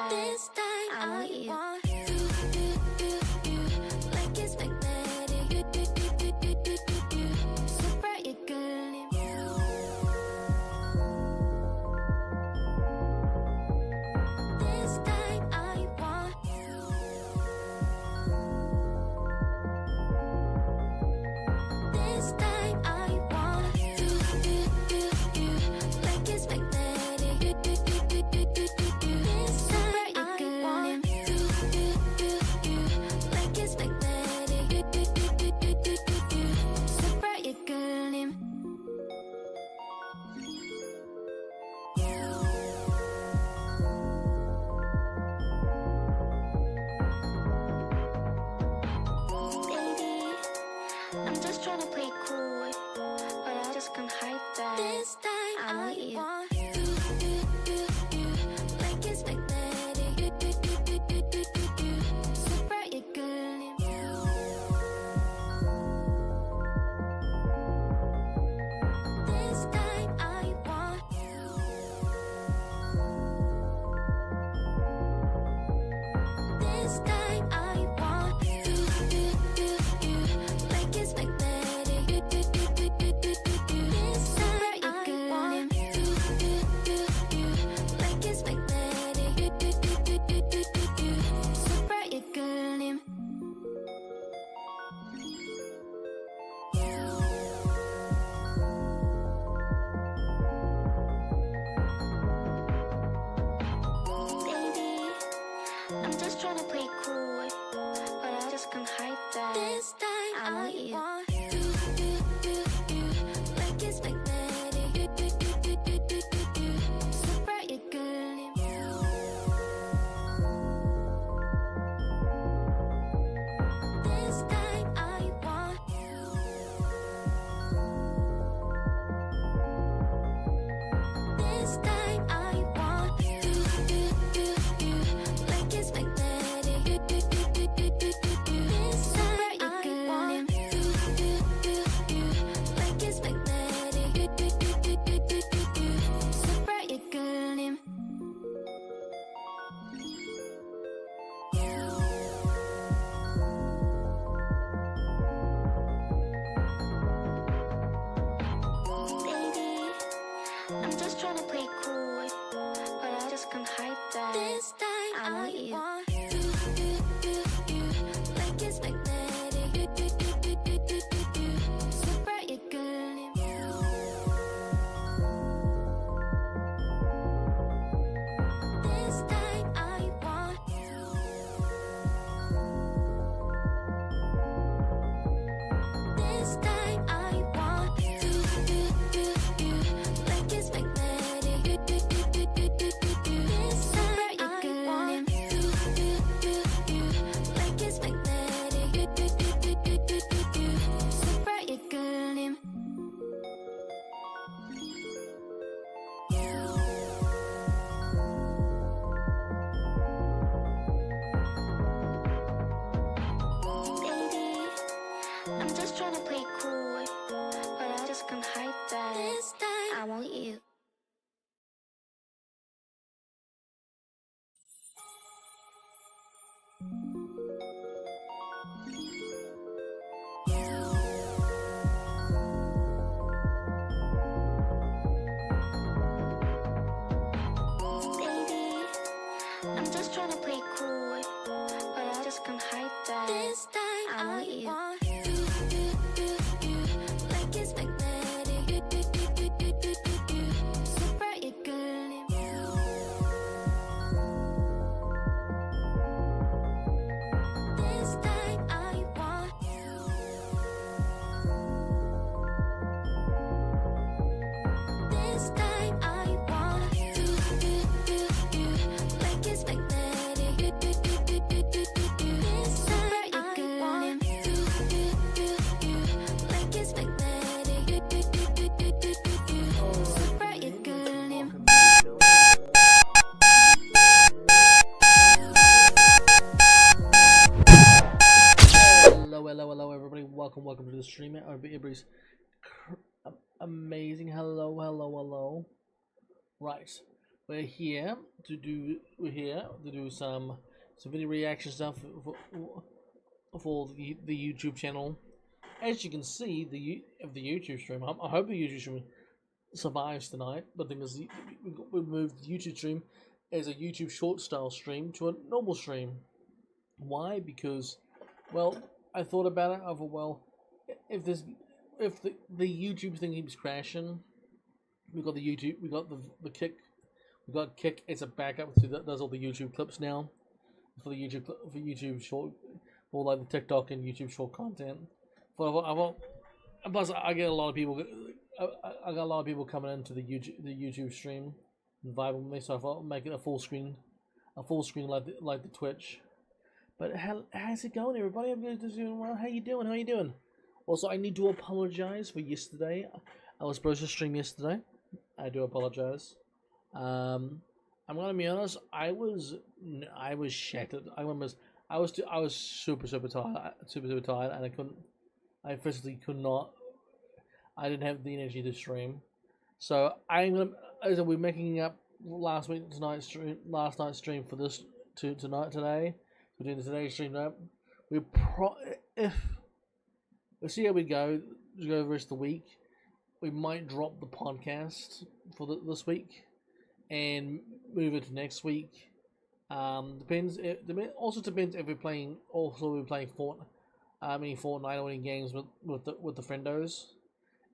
This time I want you. Like it's magnetic. Super eagerly. This time I want you. This time I want you. Like it's magnetic. This time I want you. Like it's magnetic. Super eagerly. Baby, I'm just trying to play cool, but I just can't hide that. This time I want you. Like it's magnetic. Super eagerly. This time I want you. This time I want you. Like it's magnetic. This time I want you. Like it's magnetic. Super eagerly. Baby, I'm just trying to play cool, but I just can't hide that. This time I want you. Like it's magnetic. Super eagerly. This time I want you. This time I want you. Like it's magnetic. This time I want you. Like it's magnetic. Super eagerly. Baby, I'm just trying to play cool, but I just can't hide that. This time I want you. Like it's magnetic. Super eagerly. This time I want you. This time I want you. Like it's magnetic. This time I want you. Like it's magnetic. Super eagerly. Baby, I'm just trying to play cool, but I just can't hide that. This time I want you. Baby, I'm just trying to play cool, but I just can't hide that. This time I want you. Like it's magnetic. Super eagerly. This time I want you. This time I want you. Like it's magnetic. This time I want you. Like it's magnetic. Super eagerly. Hello, everybody. Welcome to the stream. Everybody's amazing. Hello. Right. we're here to do some video reaction stuff for the YouTube channel. As you can see, the YouTube stream. I hope the YouTube stream survives tonight. But the thing is, we moved the YouTube stream as a YouTube short style stream to a normal stream. Why? Because, well, I thought about it. I thought, well, if the YouTube thing keeps crashing, we got the Kick. We got Kick as a backup that does all the YouTube clips now for the YouTube short, for like the TikTok and YouTube short content. Plus, I get a lot of people. I got a lot of people coming into the YouTube stream and vibe with me, so I thought I'd make it a full screen like the Twitch. But how's it going, everybody? I'm just doing well. How you doing? Also, I need to apologize for yesterday. I was supposed to stream yesterday. I do apologize. I'm gonna be honest. I was shattered. I was super tired, and I couldn't. I physically could not. I didn't have the energy to stream. So we're making up last night's stream for this today. We're doing today's stream now. We'll see how we go. Go the rest of the week. We might drop the podcast for this week and move it to next week. Depends. It also depends if we're playing. Also, we're playing Fortnite or any games with the friendos.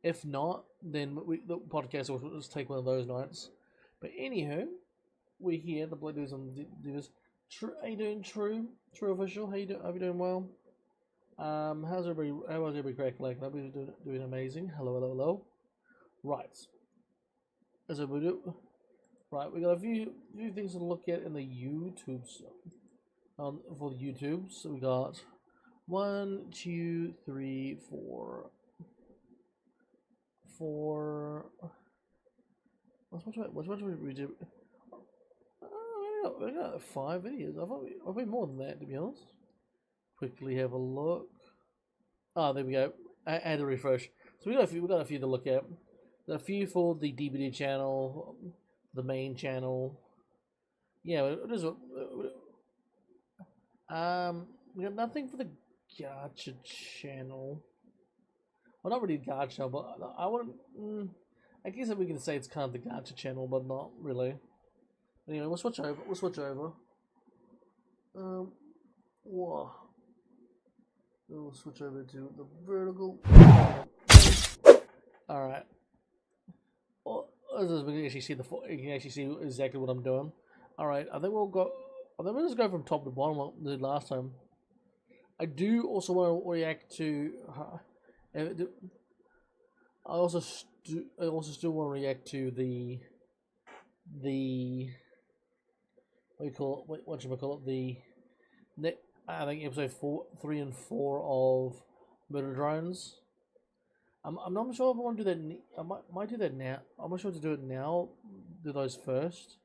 If not, then the podcast will just take one of those nights. But anywho, we're here. The Black Dudes and Divas. How you doing, True Official? How you doing? Are you doing well? How's everybody cracking? Like, everybody's doing amazing. Hello. Right. As we do. Right, we got a few things to look at in the YouTubes. For the YouTubes, so we got 1, 2, 3, 4. What's we do? We got 5 videos. I thought I'll be more than that, to be honest. Quickly have a look. Oh, there we go. I had to refresh. So we got a few to look at. A few for the DVD channel, the main channel. Yeah, it is. We got nothing for the Gacha channel. Well, not really Gacha, but I wouldn't. I guess we can say it's kind of the Gacha channel, but not really. Anyway, we'll switch over. Whoa. We'll switch over to the vertical. All right. Well, we can actually see exactly what I'm doing. All right. I think we'll just go from top to bottom like we did last time. I do also want to react to. I also still want to react to the what should we call it? I think episode 3 and 4 of Murder Drones. I'm not sure if I want to do that. I might do that now. I'm not sure to do it now. Do those first.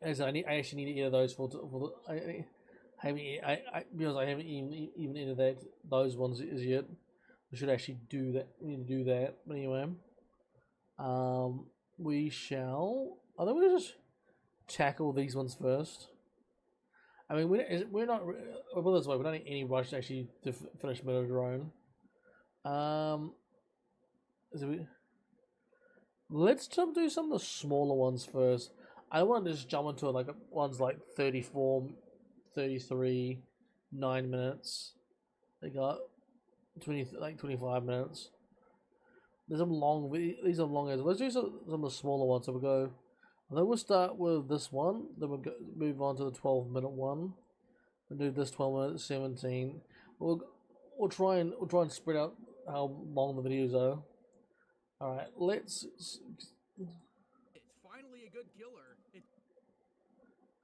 As I actually need to edit those for the. Because I haven't even edited those ones as yet. We should actually do that. We need to do that. But anyway, we shall. I think we'll just tackle these ones first. I mean, we're not. Well, this way, we don't need any rush actually to finish Murder Drone. Let's do some of the smaller ones first. I don't want to just jump into like ones like 34, 33, 9 minutes. They got 25 minutes. There's some long. These are long as. Let's do some of the smaller ones. So we'll go. And then we'll start with this one. Then we'll move on to the 12-minute one. We'll do this 12 minute, 17. We'll try and spread out how long the videos are. All right, let's. It's finally a good killer.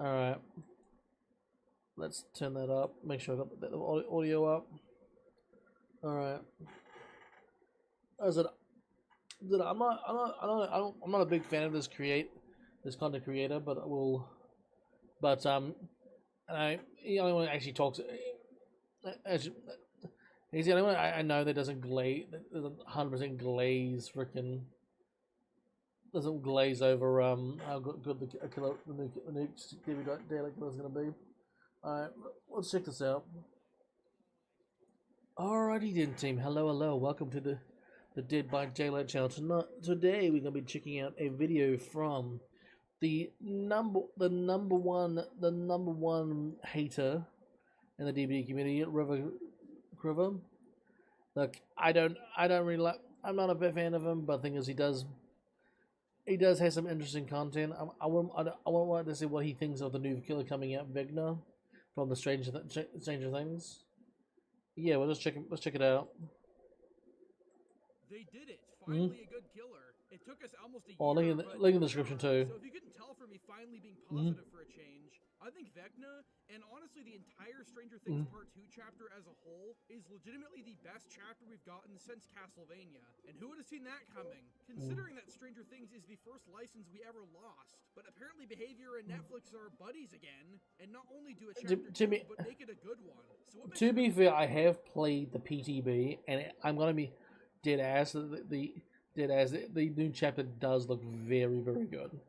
All right. Let's turn that up. Make sure I got the audio up. All right. I'm not a big fan of this content creator, but he only one actually talks. He's the only one I know that doesn't 100% glaze freaking doesn't glaze over how good the new daylight killer is gonna be. Alright, let's check this out. Alrighty then, team. Hello. Welcome to the Dead by Daylight channel. Today we're gonna be checking out a video from the number one hater in the DBD community, River. Look, I don't really like. I'm not a big fan of him, but the thing is, he does have some interesting content. I wouldn't like to see what he thinks of the new killer coming out, Vigna, from the Stranger Things. Yeah, let's check it out. They did it. Finally a good killer. It took us almost a year. Oh, link in the description too. So if you couldn't tell from me finally being positive for a change, I think Vecna, and honestly the entire Stranger Things Part 2 chapter as a whole, is legitimately the best chapter we've gotten since Castlevania. And who would have seen that coming? Considering that Stranger Things is the first license we ever lost. But apparently Behavior and Netflix are buddies again, and not only do a chapter 2, but make it a good one. So to be fair, I have played the PTB, and I'm gonna be dead ass. The new chapter does look very good.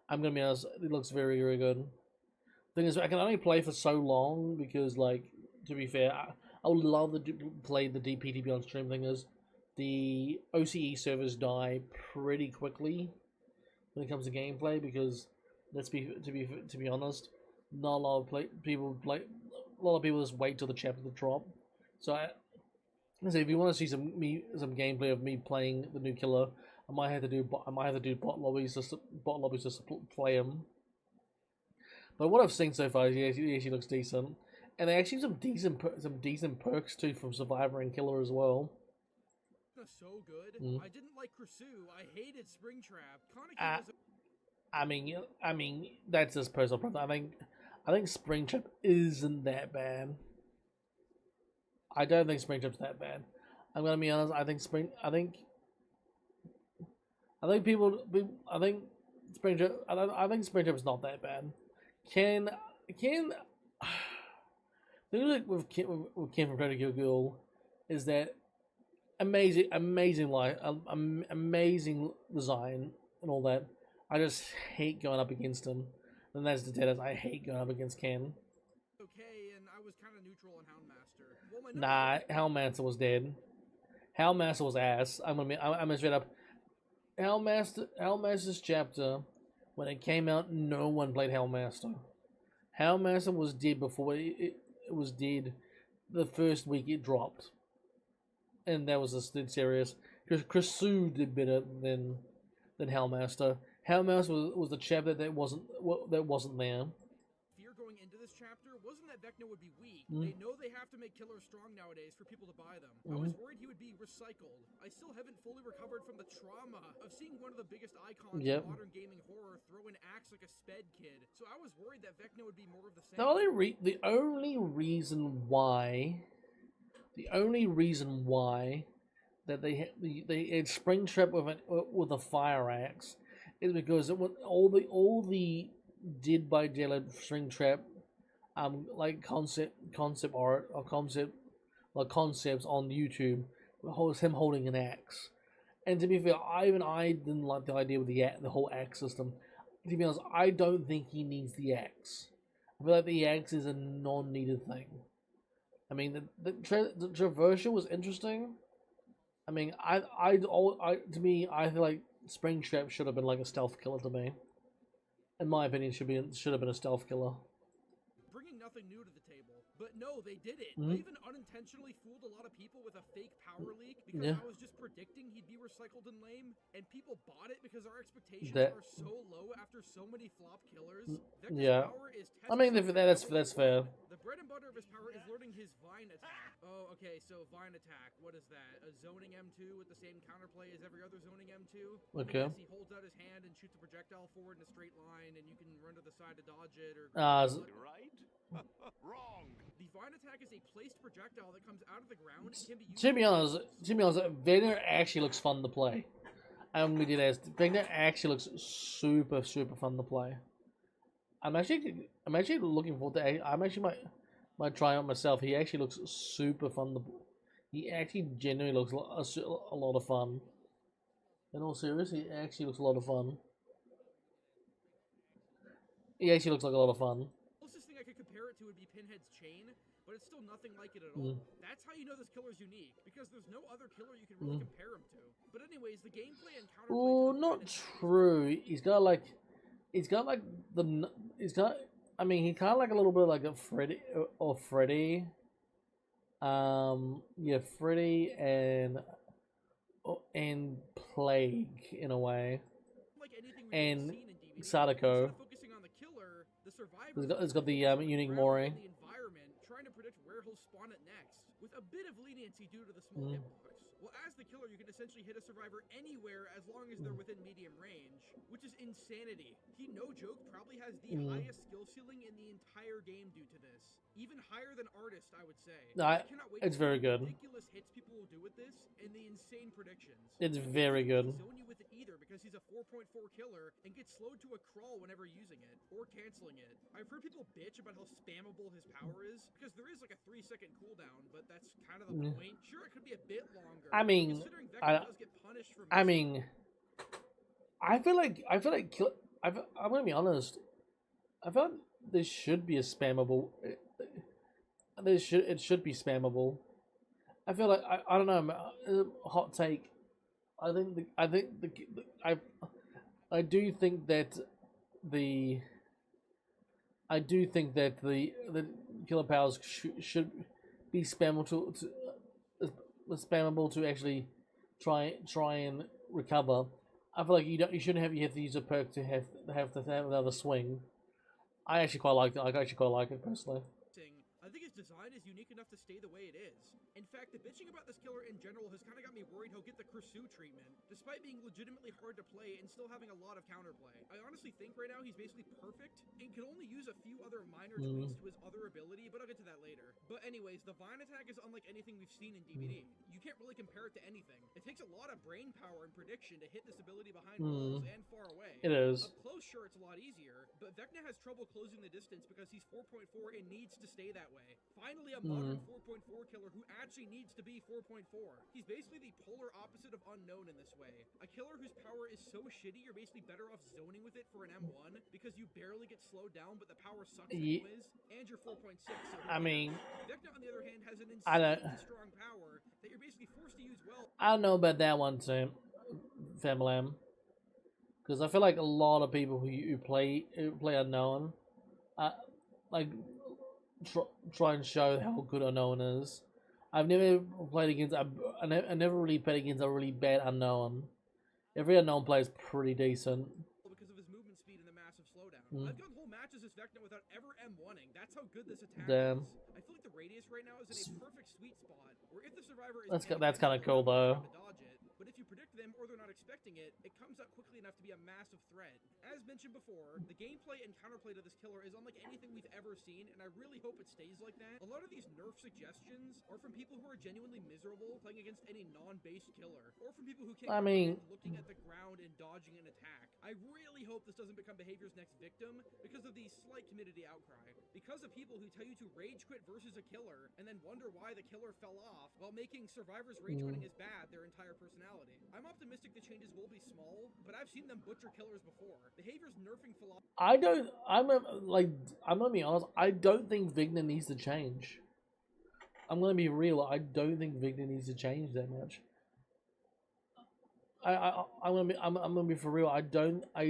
I'm gonna be honest, it looks very good. Thing is, I can only play for so long because, like, to be fair, I would love to play the DPTB on stream. Thing is, the OCE servers die pretty quickly when it comes to gameplay because, to be honest, not a lot of people just wait till the chapter to drop. So if you want to see some gameplay of me playing the new killer, I might have to do bot lobbies just to play him. But what I've seen so far is he actually looks decent, and they actually have some decent perks too from Survivor and Killer as well. So good. I didn't like Pursue. I hated Springtrap. I mean that's just personal preference. I think Springtrap isn't that bad. I don't think Springtrap's that bad. I'm gonna be honest. I think Springtrap's not that bad. The thing with Ken from Predator Girl is that amazing life, amazing design and all that. I just hate going up against him. And that's the dead. I hate going up against Ken. Okay, and I was kind of neutral on Houndmaster. Well, Houndmaster was dead. Houndmaster was ass. I'm straight up. Houndmaster's chapter, when it came out, no one played Houndmaster. Houndmaster was dead before it was dead the first week it dropped. And that was just dead serious. Because Chris did better than Houndmaster. Houndmaster was the chapter that wasn't there. Fear going into this chapter wasn't that Vecna would be weak. They know they have to make killers strong nowadays for people to buy them. I was worried he would be recycled. I still haven't fully recovered from the trauma of seeing one of the biggest icons of modern gaming horror throw an axe like a sped kid. So I was worried that Vecna would be more of the same. The only reason why that they had Springtrap with a fire axe is because all the Dead by Daylight Springtrap like concept art or concepts on YouTube was him holding an axe. And to be fair, I didn't like the idea with the whole axe system. To be honest, I don't think he needs the axe. I feel like the axe is a non-needed thing. I mean, the traversal was interesting. I mean, to me, I feel like Springtrap should have been like a stealth killer to me. In my opinion, should have been a stealth killer. Bringing nothing new to the table, but no, they did it. They even unintentionally fooled a lot of people with a fake power leak because I was just predicting he'd be recycled and lame, and people bought it because our expectations are so low after so many flop killers. Vecna's power is that's fair. The bread and butter of his power is learning his Vine attack. Oh, okay, so Vine attack. What is that? A zoning M2 with the same counterplay as every other zoning M2? Okay. Yes, he holds out his hand and shoots a projectile forward in a straight line, and you can run to the side to dodge it, or... right? Wrong. The Vine attack is a placed projectile that comes out of the ground and can be used... To be honest, Vader actually looks fun to play. Vader actually looks super fun to play. I'm actually looking forward to. I'm actually might try out myself. He actually looks super fun. He actually genuinely looks a lot of fun. In all seriousness, it actually looks a lot of fun. It actually looks like a lot of fun. Closest thing I could compare it to would be Pinhead's chain, but it's still nothing like it at all. That's how you know this killer's unique, because there's no other killer you can really compare him to. But anyways, the gameplay and counterplay. Oh, not true. He's got like the. He's got. I mean, he kind of like a little bit like a Freddy or Freddy. Yeah, Freddy and Plague in a way, like anything we've and seen in DVD. Sadako. Focusing on the killer, the survivor. It's got the unique Mori. The environment, trying to predict where he'll spawn it next, with a bit of leniency due to the small hitbox. Well, as the killer, you can essentially hit a survivor anywhere as long as they're within medium range, which is insanity. He, no joke, probably has the highest skill ceiling in the entire game due to this. Even higher than Artist, I would say. I cannot wait it's to very see good. the ridiculous hits people will do with this and the insane predictions. It's very good. Zone you with it either because he's a 4.4 killer and gets slowed to a crawl whenever using it or canceling it. I've heard people bitch about how spammable his power is because there is like a 3-second cooldown, but that's kind of the point. Sure, it could be a bit longer. I mean, does get punished for I mean, I feel like I'm gonna be honest. I feel like this should be a spammable. It should be spammable. I feel like I don't know. Hot take. I do think that the killer powers should be spammable to actually try and recover. I feel like you shouldn't have to use a perk to have another swing. I actually quite like it. I actually quite like it personally. I think his design is unique enough to stay the way it is. In fact, the bitching about this killer in general has kind of got me worried he'll get the Kursu treatment, despite being legitimately hard to play and still having a lot of counterplay. I honestly think right now he's basically perfect and can only use a few other minor tweaks to his other ability, but I'll get to that later. But anyways, the Vine attack is unlike anything we've seen in DVD. You can't really compare it to anything. It takes a lot of brain power and prediction to hit this ability behind walls and far away. It is. Up close, sure, it's a lot easier, but Vecna has trouble closing the distance because he's 4.4 and needs to stay that way. Finally, a modern 4.4 killer who actually needs to be 4.4. He's basically the polar opposite of Unknown in this way. A killer whose power is so shitty, you're basically better off zoning with it for an M1 because you barely get slowed down, but the power sucks anyways, and you're 4.6. So I mean, Vecna, on the other hand, has an insanely strong power that you're basically forced to use well. I don't know about that one, Sam, Famlam, because I feel like a lot of people who play Unknown, like try and show how good Unknown is. I've never played against. I never really played against a really bad Unknown. Every Unknown player is pretty decent. Because of his movement speed and the massive slowdown. I've gone whole matches as Vecna without ever M1ing. That's how good this attack is. I feel like the radius right now is in a perfect sweet spot where if the survivor is that's kind of cool though. Dodge it, but if you predict them or they're not expecting it, it comes up quickly enough to be a massive threat. As mentioned before, the gameplay and counterplay to this killer is unlike anything we've ever seen, and I really hope it stays like that. A lot of these nerf suggestions are from people who are genuinely miserable playing against any non-based killer, or from people who can't looking at the ground and dodging an attack. I really hope this doesn't become behavior's next victim because of the slight community outcry. Because of people who tell you to rage quit versus a killer and then wonder why the killer fell off while making survivors rage quitting as bad their entire personality. I'm optimistic the changes will be small, but I've seen them butcher killers before. Behavior's nerfing philosophy. I'm gonna be honest, I don't think Vigna needs to change. I'm gonna be real, I don't think Vigna needs to change that much. I'm gonna be for real. I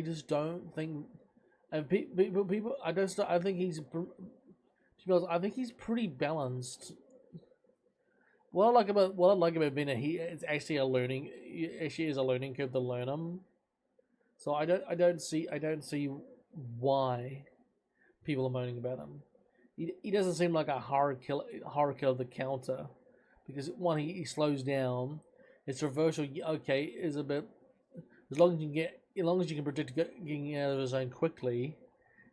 just don't think. And people, I think he's. To be honest, I think he's pretty balanced. What I like about Vina, it's actually a learning. Actually, is a learning curve to learn him. So I don't see why people are moaning about him. He doesn't seem like a horror killer to counter, because one, he slows down. Its reversal, okay, is a bit. As long as you can predict getting out of the zone quickly,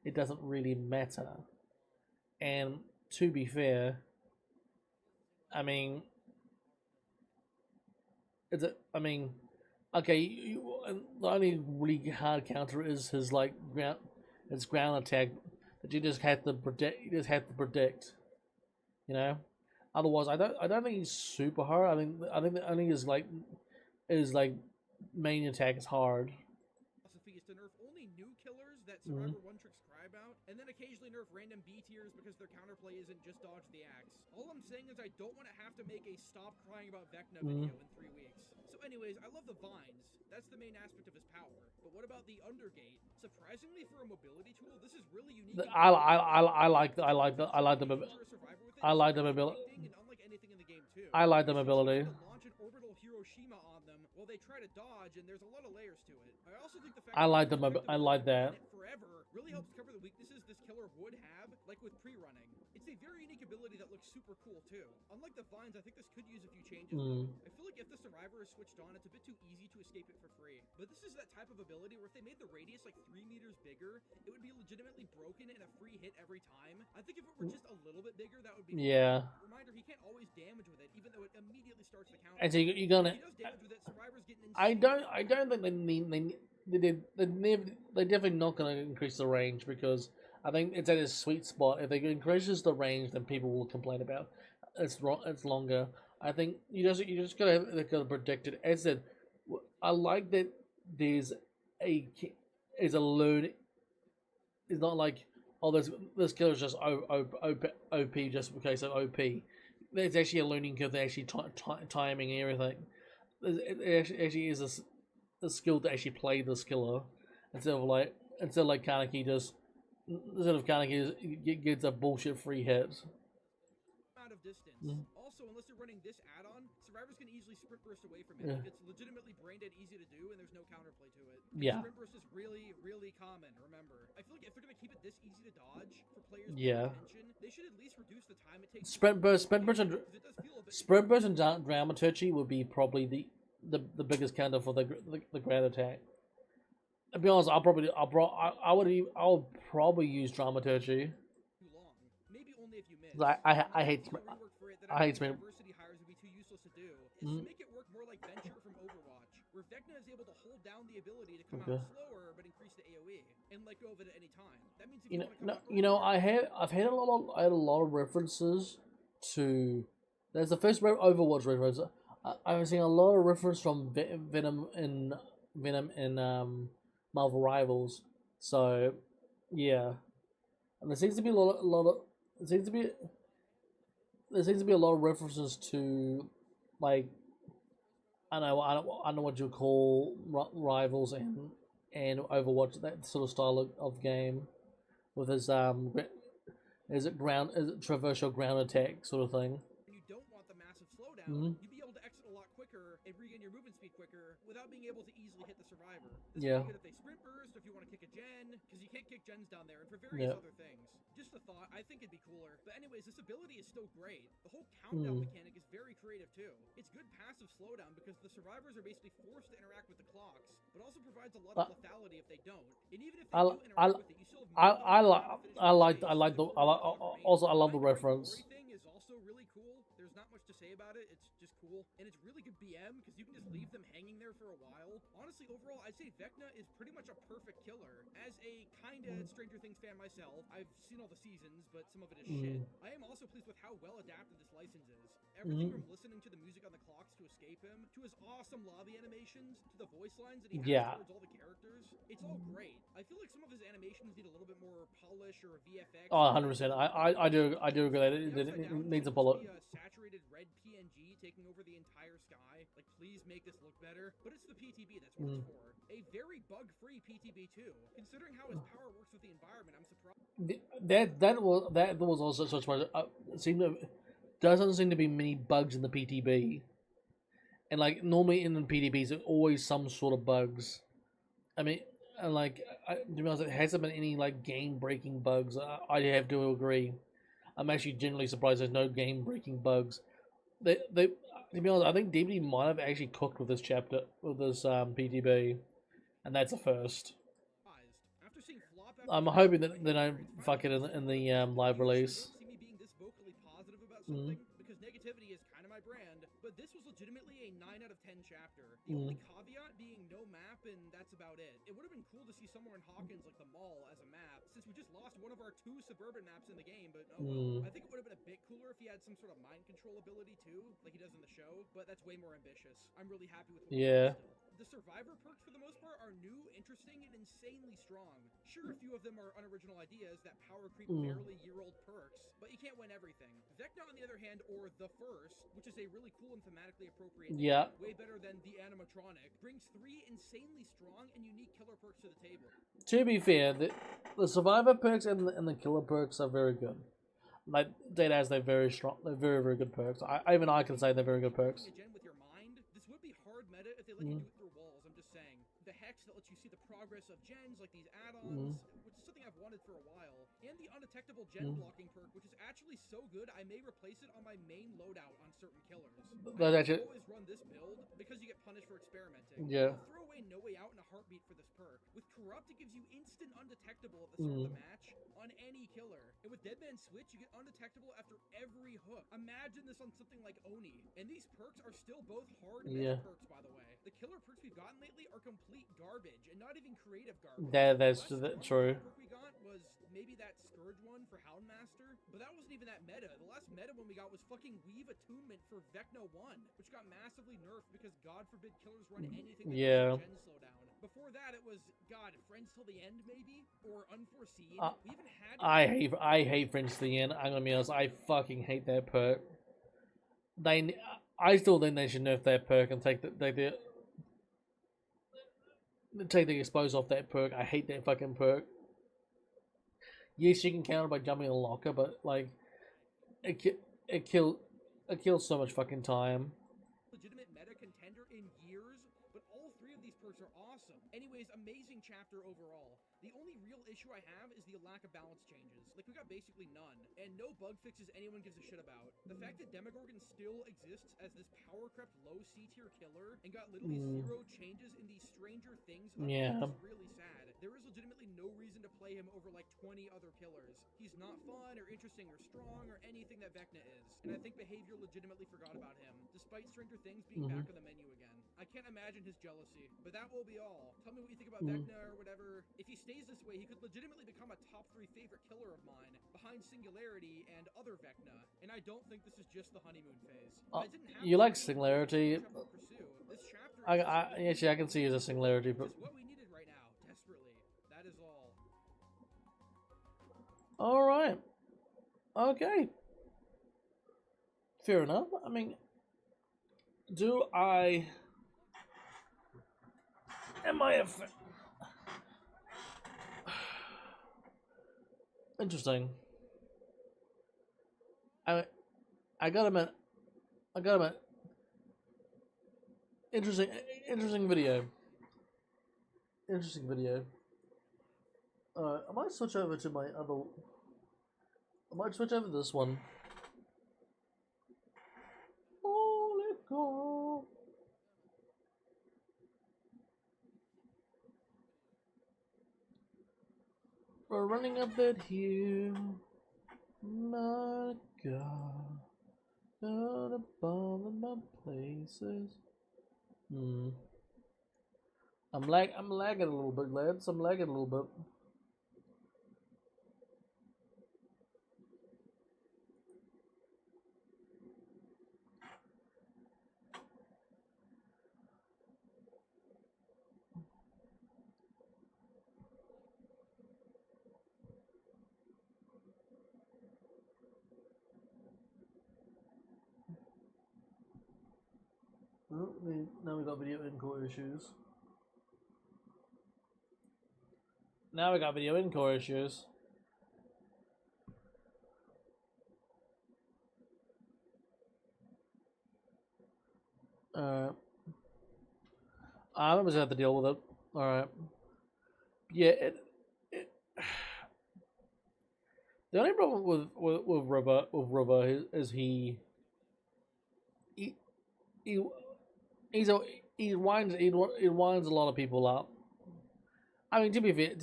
it doesn't really matter. And to be fair, I mean, okay, the only really hard counter is his ground attack that you just have to predict. You just have to predict, you know. Otherwise, I don't think he's super hard. I think the only is main attack is hard. philosophy is to nerf only new killers that Survivor one tricks cry about, and then occasionally nerf random B tiers because their counterplay isn't just dodge the axe. All I'm saying is I don't want to have to make a stop crying about Vecna video in 3 weeks. So anyways, I love the vines. That's the main aspect of his power. But what about the undergate? Surprisingly for a mobility tool, this is really unique. I like the mobility. I like the mobility. And unlike anything in the game too. I like the mobility. Launch an orbital Hiroshima on them while they try to dodge, and there's a lot of layers to it. I also think the fact I like that. Forever really helps cover the weaknesses this killer would have, like with pre-running. It's a very unique ability that looks super cool too. Unlike the vines, I think this could use a few changes. I feel like if the Survivor is switched on, it's a bit too easy to escape it for free. But this is that type of ability where if they made the radius like 3 meters bigger, it would be legitimately broken and a free hit every time. I think if it were just a little bit bigger, that would be Reminder, he can't always damage with it, even though it immediately starts the counter. And so you're gonna. He does damage with it. Survivor's getting I don't think they're definitely not going to increase the range because I think it's at its sweet spot. If they increases the range, then people will complain about it's longer. I think you just gotta protect it. As I said, I like that there's a learn. It's not like this killer's just OP just because of OP. There's actually a learning curve. They're actually timing and everything. It actually is a skill to actually play this killer instead of Kaneki gets a bullshit free hit. Out of distance. Also, unless you're running this add-on, Survivors can easily sprint burst away from it. It's legitimately brain dead easy to do, and there's no counterplay to it. Sprint burst is really, really common. Remember, I feel like if they're gonna keep it this easy to dodge for players with attention, they should at least reduce the time it takes. Sprint burst and dramaturgy would be probably the biggest counter for the ground attack. To be honest, I'll probably use dramaturgy. Too long. Maybe only if you miss. I hate sprint. Diversity hires would be too useless to do. Is to make it work more like Venture from Overwatch, where Vecna is able to hold down the ability to come out slower but increase the AOE and let go of it at any time. That means if I've had a lot of references to. There's the first Overwatch reference. I've seen a lot of reference from Venom in Marvel Rivals. So yeah, and there seems to be a lot of references to like I don't know what you call Rivals and Overwatch, that sort of style of game with his traversal ground attack sort of thing. You don't want the massive slowdown. You'd be able to exit a lot quicker and regain your movement speed quicker without being able to easily hit the Survivor. This is good if they sprint burst, if you want to kick a gen, because you can't kick gens down there, and for various other things. Just a thought, I think it'd be cooler. But anyways, this ability is still great. The whole countdown mechanic is very creative too. It's good passive slowdown because the Survivors are basically forced to interact with the clocks, but also provides a lot of lethality if they don't. And even if they do interact with it, you still have I love the reference. Everything is also really cool. There's not much to say about it. It's just cool, and it's really good BM because you can just leave them hanging there for a while. Honestly, overall, I'd say Vecna is pretty much a perfect killer. As a kinda Stranger Things fan myself, I've seen all the seasons, but some of it is shit. I am also pleased with how well adapted this license is. Everything from listening to the music on the clocks to escape him, to his awesome lobby animations, to the voice lines that he has towards all the characters. It's all great. I feel like some of his animations need a little bit more polish or VFX. Oh, 100%. I do agree that it needs a bullet. Saturated red PNG taking over the entire sky. Like, please make this look better. But it's the PTB, that's what it's for. A very bug-free PTB too. Considering how his power works with the environment, I'm surprised. That was also such doesn't seem to be many bugs in the PTB, and like normally in the PTBs there's always some sort of bugs. I mean, and like to be honest, it hasn't been any like game-breaking bugs. I have to agree. I'm actually genuinely surprised there's no game-breaking bugs. To be honest, I think DBD might have actually cooked with this chapter, with this PTB, and that's a first. I'm hoping that they don't fuck it in the live release. See me being this vocally positive about something because negativity is kind of my brand, but this was legitimately a 9 out of 10 chapter. The only caveat being no map, and that's about it. It would have been cool to see somewhere in Hawkins like the mall as a map, since we just lost one of our 2 suburban maps in the game, but oh well. I think it would have been a bit cooler if he had some sort of mind control ability too, like he does in the show, but that's way more ambitious. I'm really happy with what we did still. The survivor perks, for the most part, are new, interesting, and insanely strong. Sure, a few of them are unoriginal ideas that power creep barely year-old perks, but you can't win everything. Vecna, on the other hand, or The First, which is a really cool and thematically appropriate name, way better than the animatronic, brings 3 insanely strong and unique killer perks to the table. To be fair, the survivor perks and the killer perks are very good. Like Dead as they're very strong, they're very good perks. Even I can say they're very good perks. A gen with your mind, this would be hard meta if they let you do it through walls. I'm just saying. The hex that lets you see the progress of gens, like these add-ons, which is something I've wanted for a while, and the undetectable gen blocking perk, which is actually so good I may replace it on my main loadout on certain killers. That's I actually always run this build because you get punished for experimenting. Yeah. I'll throw away No Way Out in a heartbeat for this perk. With Corrupt, it gives you instant undetectable at the start of the match on any killer. And with Deadman Switch, you get undetectable after every hook. Imagine this on something like Oni. And these perks are still both hard perks, by the way. The killer perks we've gotten lately are complete garbage, and not even creative garbage. that's true. The perk we got was maybe that Scourge one for Houndmaster, but that wasn't even that meta. The last meta one we got was fucking Weave Attunement for Vecna 1, which got massively nerfed because God forbid killers run anything that gen slowdown. Before that, it was, God, Friends Till the End, maybe? Or Unforeseen. We even had... I hate Friends to the End. I'm gonna be honest, I fucking hate that perk. I still think they should nerf that perk and take the expose off that perk. I hate that fucking perk. Yes, you can counter by jumping in a locker, but like, it kills so much fucking time. Legitimate meta contender in years, but all 3 of these perks are awesome. Anyways, amazing chapter overall. The only real issue I have is the lack of balance changes. Like, we got basically none, and no bug fixes anyone gives a shit about. The fact that Demogorgon still exists as this power-crept low C-tier killer and got literally 0 changes in the Stranger Things update is really sad. There is legitimately no reason to play him over like 20 other killers. He's not fun or interesting or strong or anything that Vecna is, and I think behavior legitimately forgot about him, despite Stranger Things being back on the menu again. I can't imagine his jealousy, but that will be all. Tell me what you think about Vecna or whatever. If he stays this way, he could legitimately become a top 3 favorite killer of mine, behind Singularity and other Vecna, and I don't think this is just the honeymoon phase. You like Singularity? This chapter I can see you as a Singularity, but... what we needed right now, desperately. That is all. Alright. Okay. Fair enough. I mean, am I a interesting. I got him at interesting video. I might switch over to my other. I might switch over to this one. Holy cow. We're running a bit here. My God. Got a bomb in my places. I'm lagging a little bit, lads. I'm lagging a little bit. Oh, now we got video encore issues. I'm just gonna have to deal with it. Alright. Yeah, the only problem with River is he winds a lot of people up. I mean, to be fair,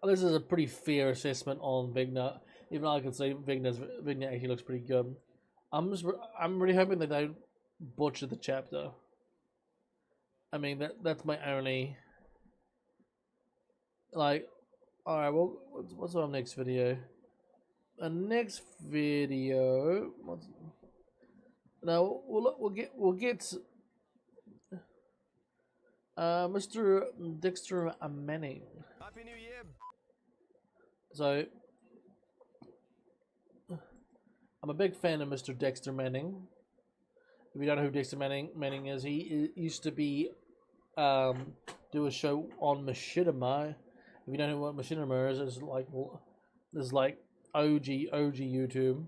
this is a pretty fair assessment on Vigna. Even though I can say Vigna actually looks pretty good. I'm really hoping they don't butcher the chapter. I mean, that's my only. Like, all right. Well, what's our next video? Our next video. Now we'll get. Mr. Dexter Manning. Happy New Year. So, I'm a big fan of Mr. Dexter Manning. If you don't know who Dexter Manning is, he used to be do a show on Machinima. If you don't know what Machinima is, it's like OG YouTube.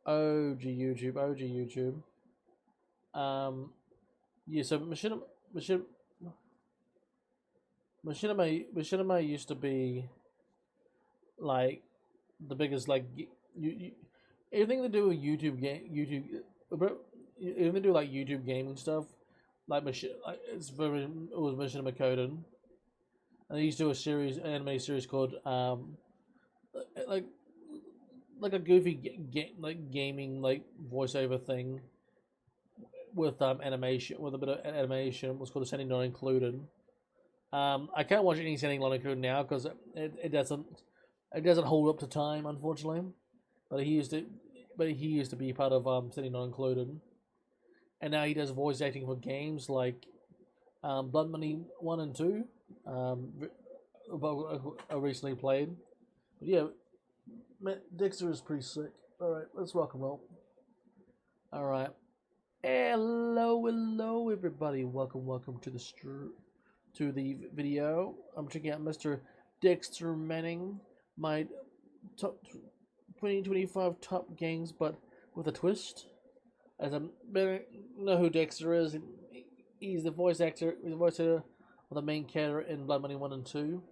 OG YouTube. Yeah, so Machinima used to be like the biggest, like everything to do with everything to do like YouTube gaming stuff, like it was Machinima Coden, and they used to do an anime series called like a goofy gaming like voiceover thing with animation, with a bit of animation. It was called Setting Not Included. I can't watch any Setting Not Included now because it doesn't hold up to time, unfortunately. But he used to be part of Setting Not Included, and now he does voice acting for games like Blood Money 1 and 2. I recently played. But yeah, Dexter is pretty sick. Alright, let's rock and roll. Alright. Hello everybody. Welcome to the video. I'm checking out Mr. Dexter Manning, my top 2025 top games, but with a twist. As I know who Dexter is, he's the voice actor of the main character in Blood Money 1 and 2.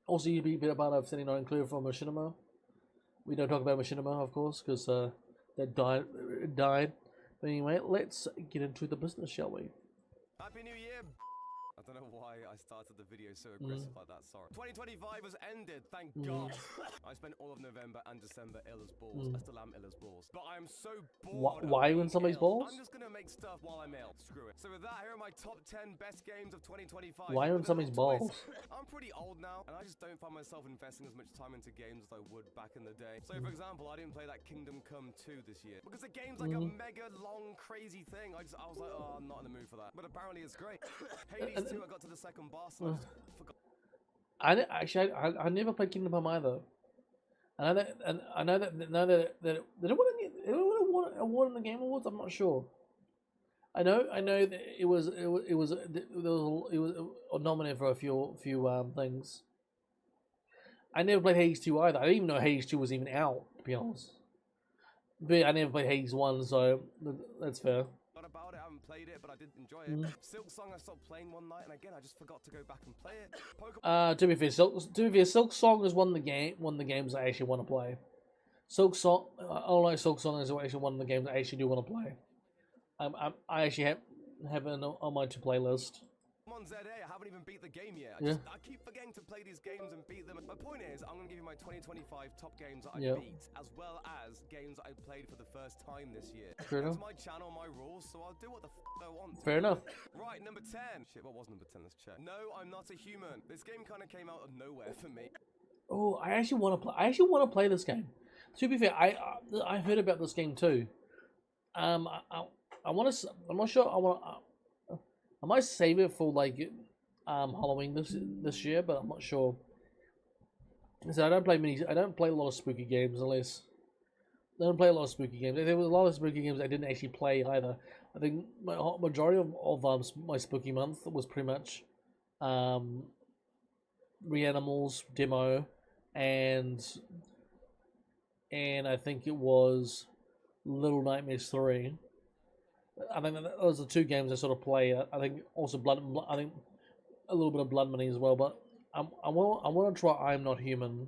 Also, you'd be a bit about of Setting Not Included for Machinima. We don't talk about Machinima, of course, because that died. But anyway, let's get into the business, shall we? Happy New Year. I don't know why I started the video so aggressive like that, sorry. 2025 has ended, thank God. I spent all of November and December ill as balls. I still am ill as balls. But I am so bored. Why when somebody's balls? I'm just gonna make stuff while I'm ill. Screw it. So with that, here are my top 10 best games of 2025. Why when somebody's balls? I'm pretty old now, and I just don't find myself investing as much time into games as I would back in the day. So for example, I didn't play that Kingdom Come 2 this year. Because the game's like a mega long, crazy thing. I was like, oh, I'm not in the mood for that. But apparently it's great. Hades 2, I got to the second boss, and I just forgot. I never played Kingdom Come either. I know that did it win an award in the Game Awards? I'm not sure. I know that it was nominated for a few things. I never played Hades 2 either. I didn't even know Hades 2 was even out, to be honest. But I never played Hades 1, so that's fair. About it, I haven't played it, but I did enjoy it. Silk Song I stopped playing one night, and again I just forgot to go back and play it. To be fair, Silk Song is one of the games I actually want to play. Silk Song, I don't like Silk Song is actually one of the games I actually do want to play. I actually have it on my to-play list. I'm on ZA, I haven't even beat the game yet. I keep forgetting to play these games and beat them. My point is, I'm going to give you my 2025 top games that I beat, as well as games that I played for the first time this year. Fair enough. It's my channel, my rules, so I'll do what the I want. Fair enough. Right, number 10. Shit, what was number 10? Let's check. No, I'm Not a Human. This game kind of came out of nowhere for me. Oh, I actually want to play. I actually want to play this game. To be fair, I heard about this game too. I want to. I'm not sure. I might save it for like Halloween this year, but I'm not sure. So I don't play a lot of spooky games unless I don't play a lot of spooky games. There was a lot of spooky games I didn't actually play either. I think my majority of my spooky month was pretty much Reanimals demo and I think it was Little Nightmares 3. I think those are the two games I sort of play. I think also I think a little bit of Blood Money as well. But I want to try I'm Not Human.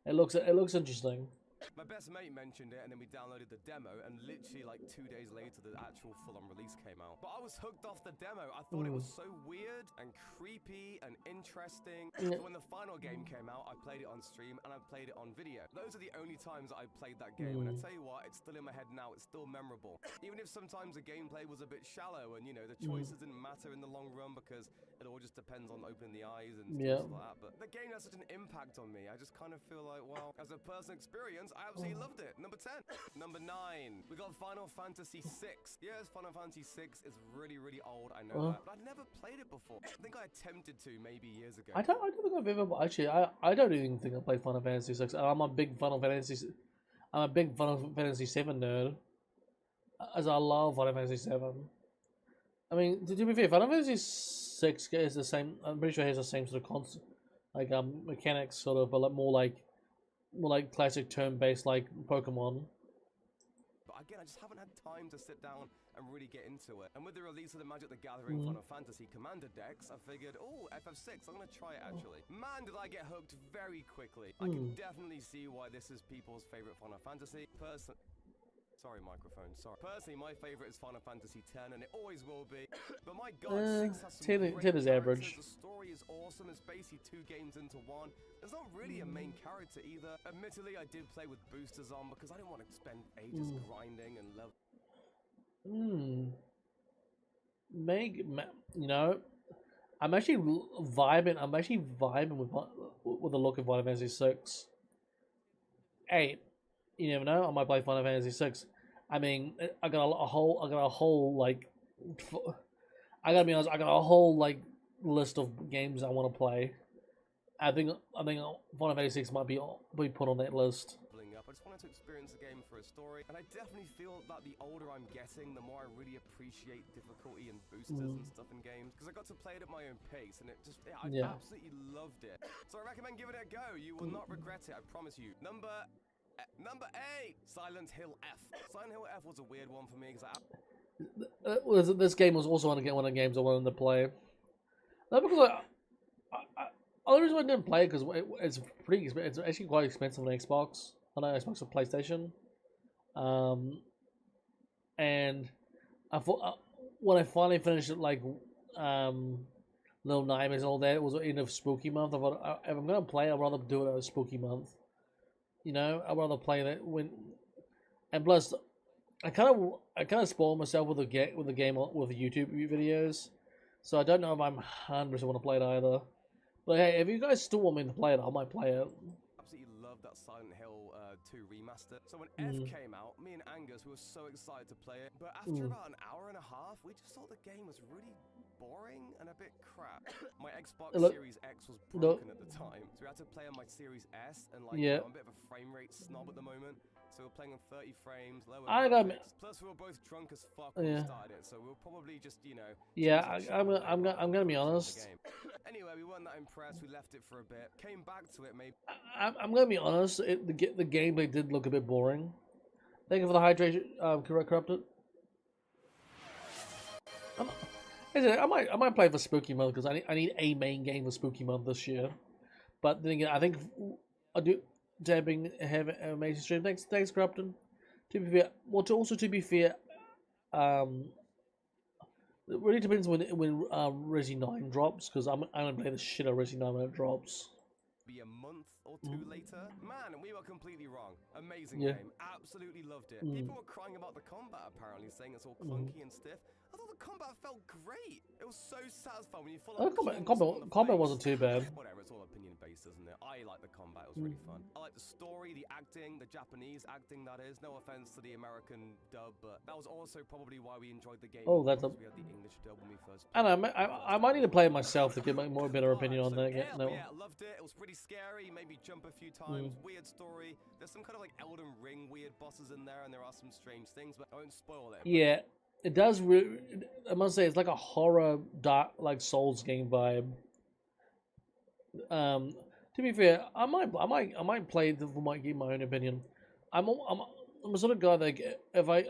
It looks interesting. My best mate mentioned it, and then we downloaded the demo, and literally like 2 days later, the actual full-on release came out. But I was hooked off the demo. I thought it was so weird and creepy and interesting. So when the final game came out, I played it on stream and I played it on video. Those are the only times that I played that game, and I tell you what, it's still in my head now. It's still memorable. Even if sometimes the gameplay was a bit shallow, and you know the choices didn't matter in the long run because it all just depends on opening the eyes and stuff like that. But the game has such an impact on me. I just kind of feel like, well, as a personal experience, fans. I absolutely loved it. Number 10. Number 9. We got Final Fantasy VI. Yes, Final Fantasy VI is really, really old. I know that. But I'd never played it before. I think I attempted to maybe years ago. I don't think I've ever actually. I don't even think I played Final Fantasy 6. I'm a big Final Fantasy 7 nerd. As I love Final Fantasy 7. I mean, to be fair, Final Fantasy 6 is the same. I'm pretty sure it has the same sort of concept, like mechanics, sort of, but more like classic turn-based like Pokemon. But again, I just haven't had time to sit down and really get into it. And with the release of the Magic the Gathering Final Fantasy Commander decks, I figured, oh, FF6, I'm gonna try it actually. Man, did I get hooked very quickly. I can definitely see why this is people's favorite Final Fantasy. Sorry, microphone. Sorry. Personally, my favorite is Final Fantasy X, and it always will be. But my God, 6 has some 10 great is average. The story is awesome. It's basically 2 games into 1. There's not really a main character either. Admittedly, I did play with boosters on because I didn't want to spend ages grinding and level. You know, I'm actually vibing. I'm actually vibing with the look of Final Fantasy 6. 8. You never know. I might play Final Fantasy 6. I mean, I got a whole like, I gotta be honest. I got a whole like list of games I want to play. I think Final Fantasy 6 might be put on that list. I just wanted to experience the game for a story, and I definitely feel that the older I'm getting, the more I really appreciate difficulty and boosters and stuff in games, because I got to play it at my own pace, and I absolutely loved it. So I recommend giving it a go. You will not regret it, I promise you. Number 8, Silent Hill F. Silent Hill F was a weird one for me because this game was also one of the games I wanted to play. Not because only reason I didn't play it because it's pretty expensive. It's actually quite expensive on Xbox. I know Xbox or PlayStation. And I thought when I finally finished it, like Little Nightmares and all that, it was the end of Spooky Month. I thought if I'm gonna play, I'd rather do it at a Spooky Month. You know, I'd rather play that when. And plus, I kind of spoil myself with the game with YouTube videos, so I don't know if I'm 100% want to play it either. But hey, if you guys still want me to play it, I might play it. Absolutely love that Silent Hill 2 remaster. So when F came out, me and Angus, we were so excited to play it. But after about an hour and a half, we just thought the game was really boring and a bit crap. My Xbox Series X was broken at the time, so we had to play on my Series S, and like, I'm a bit of a frame rate snob at the moment, so we're playing on 30 frames, lower graphics. Plus we were both drunk as fuck when we started it, so we were probably just, you know... Yeah, I'm gonna be honest. Anyway, we weren't that impressed, we left it for a bit, came back to it maybe... I'm gonna be honest, the gameplay did look a bit boring. Thank you for the hydration, Corrupted. I might play for Spooky Month because I need a main game for Spooky Month this year. But then again, I think I do have an amazing stream. Thanks, Corrupted. To be fair, to be fair, it really depends when Resi 9 drops, because I'm gonna play the shit out of Resi 9 when it drops. Be a month or 2 later. Man, we were completely wrong. Amazing game. Absolutely loved it. People were crying about the combat, apparently, saying it's all clunky and stiff. I thought the combat felt great. It was so satisfying when you follow Combat wasn't too bad. Whatever, it's all opinion based, isn't it? I like the combat, it was really fun. I like the story, the acting, the Japanese acting, that is. No offense to the American dub, but that was also probably why we enjoyed the game. Oh, that's we had the English dub when we first played. And I might need to play it myself to get a better opinion on that. Yeah, loved it. It was pretty scary, made me jump a few times. Weird story. There's some kind of like Elden Ring weird bosses in there, and there are some strange things, but I won't spoil it. Yeah. It does. I must say, it's like a horror, dark, like Souls game vibe. To be fair, I might play it for get my own opinion. I'm a sort of guy that if I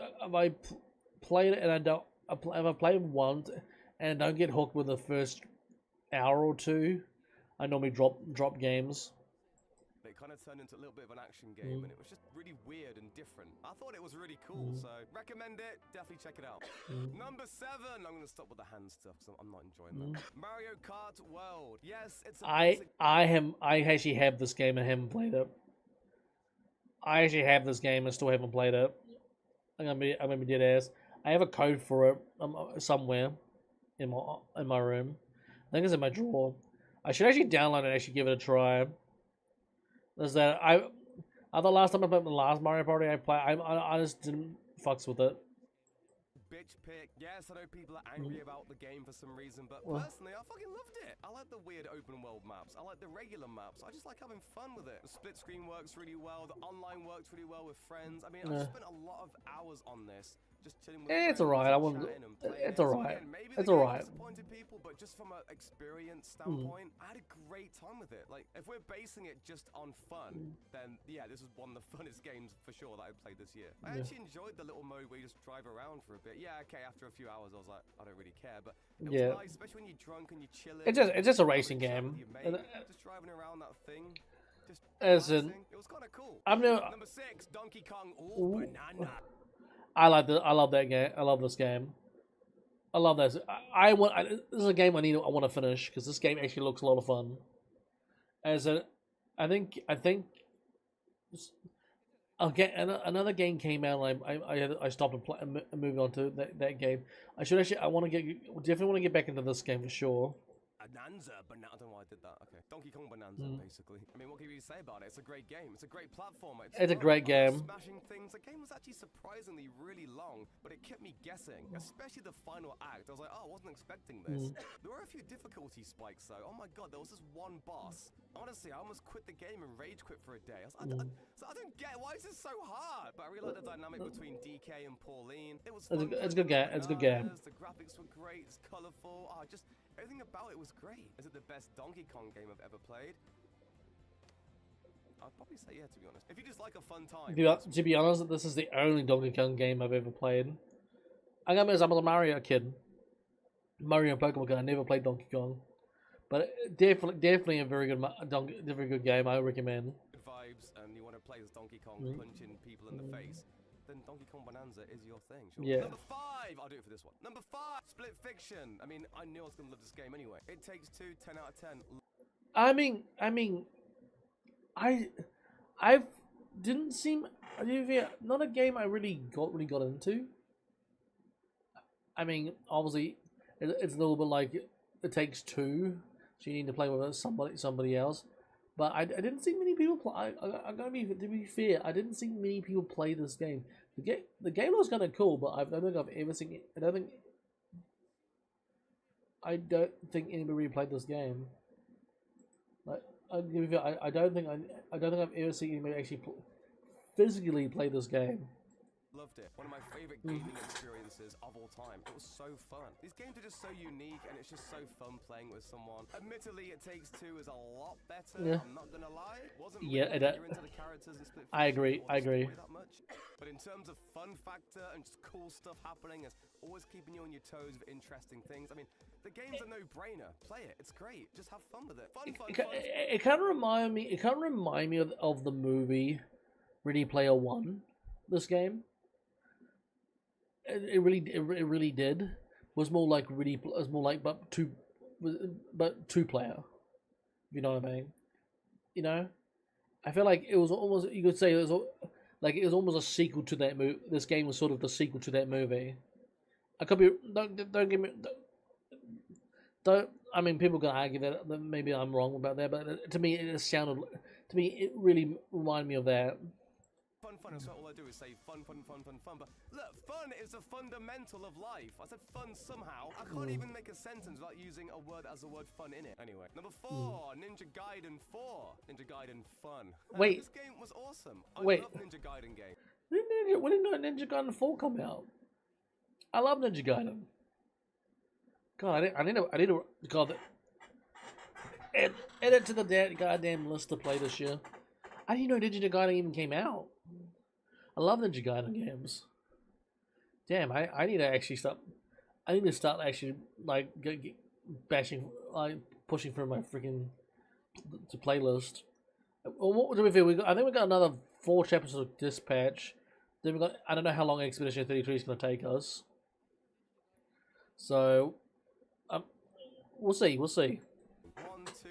play it and if I play it once and I don't get hooked with the first hour or two, I normally drop games. It kind of turned into a little bit of an action game, and it was just really weird and different. I thought it was really cool, so recommend it. Definitely check it out. Number 7. I'm going to stop with the hand stuff because I'm not enjoying that. Mario Kart World. Yes, it's. I actually have this game and haven't played it. I actually have this game and still haven't played it. I'm gonna be dead ass. I have a code for it somewhere in my room. I think it's in my drawer. I should actually download it and actually give it a try. There's that I thought last time I played the last Mario Party I just didn't fucks with it. Bitch pick. Yes, I know people are angry about the game for some reason, but Well. personally, I fucking loved it. I like the weird open world maps. I like the regular maps. I just like having fun with it. The split screen works really well. The online works really well with friends. I mean, I spent a lot of hours on this. Just chilling with It's friends alright. I and wouldn't. chatting and playing It's it. So alright. again, maybe It's the game alright. disappointed people, but just from an experience standpoint, I had a great time with it. Like, if we're basing it just on fun, then yeah, this was one of the funnest games for sure that I played this year. I actually enjoyed the little mode where you just drive around for a bit. Yeah, okay, after a few hours, I was like, I don't really care, but it was nice, especially when you're drunk and you're chilling. It's just a racing game. Just driving around that thing. Just As in, relaxing. It was kind of cool. Number 6, Donkey Kong. Ooh, banana. I love that game. I love this game. I love this. This is a game I want to finish because this game actually looks a lot of fun. I think okay, another game came out. And I stopped and moved on to that game. I definitely want to get back into this game for sure. Bonanza, I don't know why I did that. Okay, Donkey Kong Bonanza, basically. I mean, what can you say about it? It's a great game. It's a great platformer. It's a great game. Smashing things. The game was actually surprisingly really long, but it kept me guessing. Especially the final act. I was like, oh, I wasn't expecting this. There were a few difficulty spikes though. Oh my god, there was this one boss. Honestly, I almost quit the game and rage quit for a day. I don't get why is this so hard. But I really like the dynamic between DK and Pauline. It was fun. It's a good game. It's a good game. The graphics were great. It's colorful. Just everything about it was great. Is it the best Donkey Kong game I've ever played? I'd probably say yeah, to be honest. If you just like a fun time. To be honest, this is the only Donkey Kong game I've ever played. I got I'm a Mario kid. Mario and Pokemon kid. I never played Donkey Kong. But definitely a very good game. I recommend. Vibes, and you want to play as Donkey Kong punching people in the face, then Donkey Kong Bonanza is your thing. Sure. Yeah. Number 5, I'll do it for this one. Number 5, Split Fiction. I mean, I knew I was gonna love this game anyway. It Takes Two, 10 out of 10. I didn't seem not a game I really got into. I mean, obviously, it's a little bit like It Takes Two, so you need to play with somebody else. But I didn't see many people play. I'm gonna be, to be fair, I didn't see many people play this game. The game was kind of cool, but I don't think I've ever seen it. I don't think anybody really played this game. Like, I don't think I've ever seen anybody actually physically play this game. Loved it. One of my favorite gaming experiences of all time. It was so fun. These games are just so unique, and it's just so fun playing with someone. Admittedly, It Takes Two is a lot better. Yeah. I'm not gonna lie. It wasn't really you're into the characters and Split Fiction. I agree. That much. But in terms of fun factor and just cool stuff happening, it's always keeping you on your toes with interesting things. I mean, the game's a no-brainer. Play it. It's great. Just have fun with it. Fun. It kind of remind me. It kind of remind me of the movie Ready Player One. This game. It really did. It was more like but two player. You know what I mean? You know, I feel like it was almost, you could say it was almost a sequel to that movie. This game was sort of the sequel to that movie. I could be don't give me don't. I mean, people can argue that maybe I'm wrong about that, but to me it really reminded me of that. Fun, so all I do is say fun. But look, fun is a fundamental of life. I said fun somehow. I can't even make a sentence without using a word as the word fun in it. Anyway, number 4, Ninja Gaiden 4. Ninja Gaiden fun. Wait. This game was awesome. I love Ninja Gaiden game. When did Ninja Gaiden 4 come out? I love Ninja Gaiden. God, I need to God, add it to the goddamn list to play this year. I didn't know Ninja Gaiden even came out. I love Ninja Gaiden games. Damn, I need to actually start. I need to start actually like bashing, like pushing through my freaking playlist. Well, what do we feel? I think we got another 4 chapters of Dispatch. Then we got. I don't know how long Expedition 33 is going to take us. So, we'll see. 1, 2,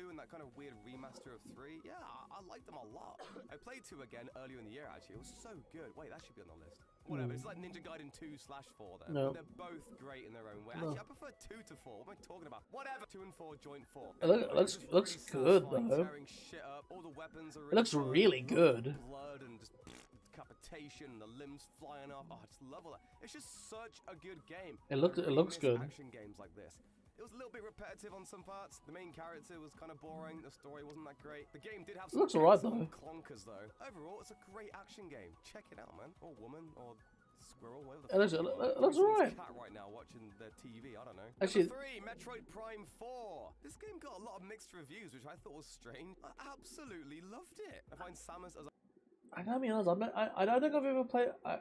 and that kind of weird remaster of 3. Yeah, I like them a lot. I played 2 again earlier in the year, actually. It was so good. Wait, that should be on the list. whatever. It's like Ninja Gaiden 2/4 then. No. They're both great in their own way. No. Actually, I prefer 2 to 4. What am I talking about? Whatever. 2 and 4 joint 4. Looks good though. Tearing shit up. All the weapons are It looks fun. really good. Blood and just decapitation, and the limbs flying off. Oh, I just love all that. It's just such a good game. It looks miss good. Action games like this. It was a little bit repetitive on some parts. The main character was kind of boring. The story wasn't that great. The game did have some looks alright some though. clunkers though. Overall, it's a great action game. Check it out, man. Or woman, or squirrel, whatever the It looks alright. cat right now watching their TV. I don't know. Actually, Number 3, Metroid Prime 4. This game got a lot of mixed reviews, which I thought was strange. I absolutely loved it. I find Samus as a I gotta be honest. I don't think I've ever played. I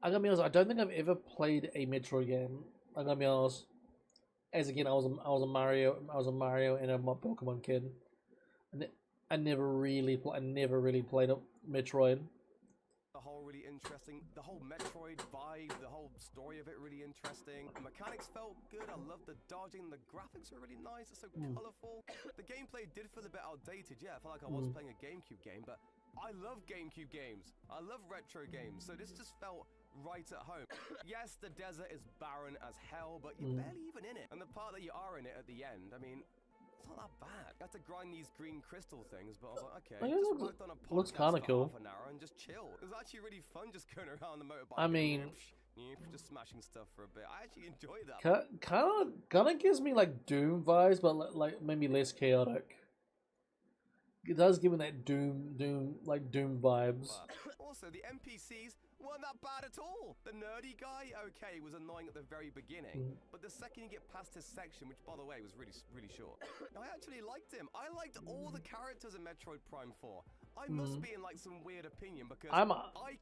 gotta be honest. I don't think I've ever played a Metroid game. I gotta be honest. As again, I was a Mario and a Pokemon kid. I never really played a Metroid. the whole really interesting, the whole Metroid vibe, the whole story of it really interesting. The mechanics felt good. I loved the dodging. The graphics are really nice. It's so colorful. The gameplay did feel a bit outdated. Yeah, I felt like I was playing a GameCube game, but I love GameCube games. I love retro games. So this just felt right at home. Yes, the desert is barren as hell, but you're barely even in it. And the part that you are in it at the end, I mean, it's not that bad. I had to grind these green crystal things, but I was like, okay, just worked on a looks podcast kinda for cool. half an hour and just chill. It was actually really fun just going around the motorbike. I mean, just smashing stuff for a bit. I actually enjoyed that. Kind of gives me like Doom vibes, but like maybe less chaotic. It does give me that Doom vibes. Also, the NPCs weren't that bad at all. The nerdy guy, okay, was annoying at the very beginning, but the second you get past his section, which by the way was really short, I actually liked him. I liked all the characters in Metroid Prime 4. I must be in like some weird opinion because I